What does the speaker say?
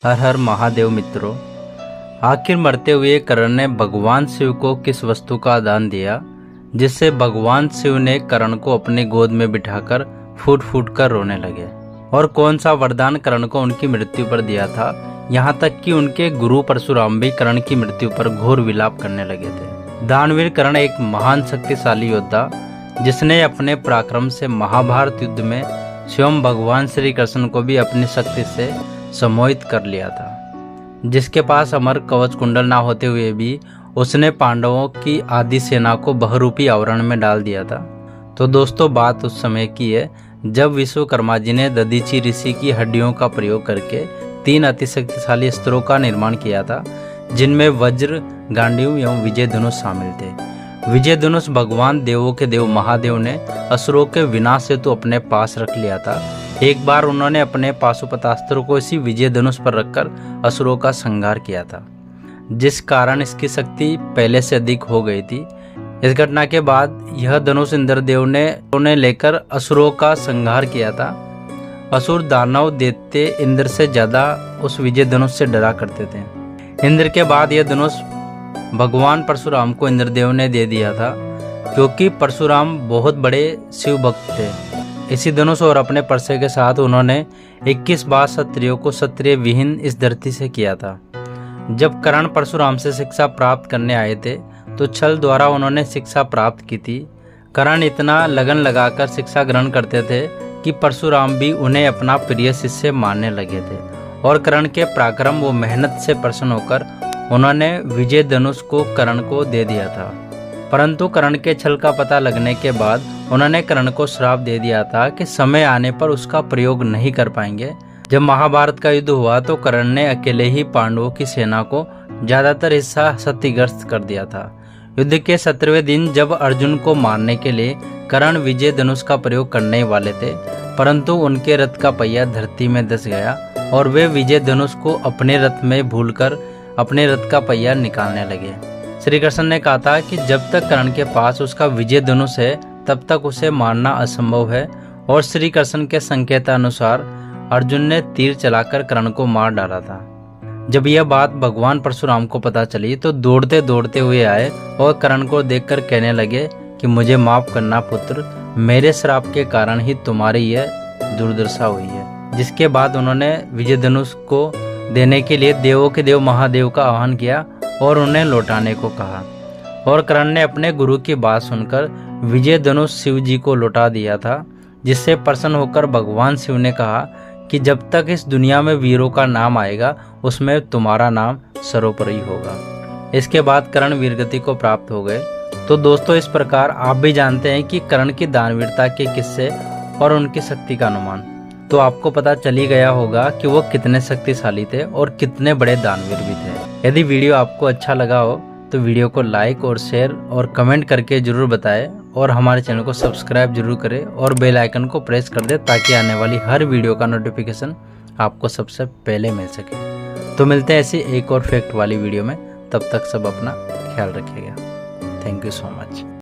हर हर महादेव मित्रों, आखिर मरते हुए कर्ण ने भगवान शिव को किस वस्तु का दान दिया जिससे भगवान शिव ने कर्ण को अपनी गोद में बिठाकर फूट फूट कर रोने लगे? और कौन सा वरदान कर्ण को उनकी मृत्यु पर दिया था, यहाँ तक कि उनके गुरु परशुराम भी कर्ण की मृत्यु पर घोर विलाप करने लगे थे। दानवीर कर्ण एक महान शक्तिशाली योद्धा जिसने अपने पराक्रम से महाभारत युद्ध में स्वयं भगवान श्री कृष्ण को भी अपनी शक्ति से सम्मोहित कर लिया था। जिसके पास अमर कवच कुंडल ना होते हुए भी उसने पांडवों की आधी सेना को बहुरूपी आवरण में डाल दिया था। तो दोस्तों, बात उस समय की है जब विश्वकर्मा जी ने दधीचि ऋषि की हड्डियों का प्रयोग करके 3 अति शक्तिशाली अस्त्रों का निर्माण किया था, जिनमें वज्र, गांडीव एवं विजय धनुष शामिल थे। विजय धनुष भगवान देवों के देव महादेव ने असुरों के विनाश हेतु अपने पास रख लिया था। एक बार उन्होंने अपने पाशुपतास्त्र को इसी विजय धनुष पर रखकर असुरों का संहार किया था, जिस कारण इसकी शक्ति पहले से अधिक हो गई थी। इस घटना के बाद यह धनुष इंद्रदेव ने लेकर असुरों का संहार किया था। असुर दानव दैत्य इंद्र से ज्यादा उस विजय धनुष से डरा करते थे। इंद्र के बाद यह धनुष भगवान परशुराम को इंद्रदेव ने दे दिया था, क्योंकि परशुराम बहुत बड़े शिव भक्त थे। इसी धनुष और अपने परसे के साथ उन्होंने 21 बार क्षत्रियों को क्षत्रिय विहीन इस धरती से किया था। जब कर्ण परशुराम से शिक्षा प्राप्त करने आए थे तो छल द्वारा उन्होंने शिक्षा प्राप्त की थी। कर्ण इतना लगन लगाकर शिक्षा ग्रहण करते थे कि परशुराम भी उन्हें अपना प्रिय शिष्य मानने लगे थे, और कर्ण के पराक्रम व मेहनत से प्रसन्न होकर उन्होंने विजय धनुष को कर्ण को दे दिया था। परंतु कर्ण के छल का पता लगने के बाद उन्होंने कर्ण को श्राप दे दिया था कि समय आने पर उसका प्रयोग नहीं कर पाएंगे। जब महाभारत का युद्ध हुआ तो कर्ण ने अकेले ही पांडवों की सेना को ज्यादातर हिस्सा क्षतिग्रस्त कर दिया था। युद्ध के 17वें दिन जब अर्जुन को मारने के लिए कर्ण विजय धनुष का प्रयोग करने वाले थे, परंतु उनके रथ का पहिया धरती में धंस गया और वे विजय धनुष को अपने रथ में भूलकर अपने रथ का पहिया निकालने लगे। श्री कृष्ण ने कहा था कि जब तक कर्ण के पास उसका विजय धनुष है तब तक उसे मारना असंभव है, और श्री कृष्ण के संकेतानुसार अर्जुन ने तीर चलाकर कर्ण को मार डाला था। जब यह बात भगवान परशुराम को पता चली तो दौड़ते दौड़ते हुए आए और कर्ण को देखकर कहने लगे कि मुझे माफ करना पुत्र, मेरे श्राप के कारण ही तुम्हारी यह दुर्दशा हुई है। जिसके बाद उन्होंने विजय धनुष को देने के लिए देवों के देव महादेव का आह्वान किया और उन्हें लौटाने को कहा, और कर्ण ने अपने गुरु की बात सुनकर विजय धनुष शिव जी को लौटा दिया था। जिससे प्रसन्न होकर भगवान शिव ने कहा कि जब तक इस दुनिया में वीरों का नाम आएगा उसमें तुम्हारा नाम सर्वोपरि होगा। इसके बाद कर्ण वीरगति को प्राप्त हो गए। तो दोस्तों, इस प्रकार आप भी जानते हैं कि कर्ण की दानवीरता के किस्से और उनकी शक्ति का अनुमान। तो आपको पता चल ही गया होगा कि वो कितने शक्तिशाली थे और कितने बड़े दानवीर भी थे। यदि वीडियो आपको अच्छा लगा हो तो वीडियो को लाइक और शेयर और कमेंट करके जरूर बताएं, और हमारे चैनल को सब्सक्राइब जरूर करें और बेल आइकन को प्रेस कर दें ताकि आने वाली हर वीडियो का नोटिफिकेशन आपको सबसे पहले मिल सके। तो मिलते हैं ऐसी एक और फैक्ट वाली वीडियो में। तब तक सब अपना ख्याल रखिएगा। Thank you so much.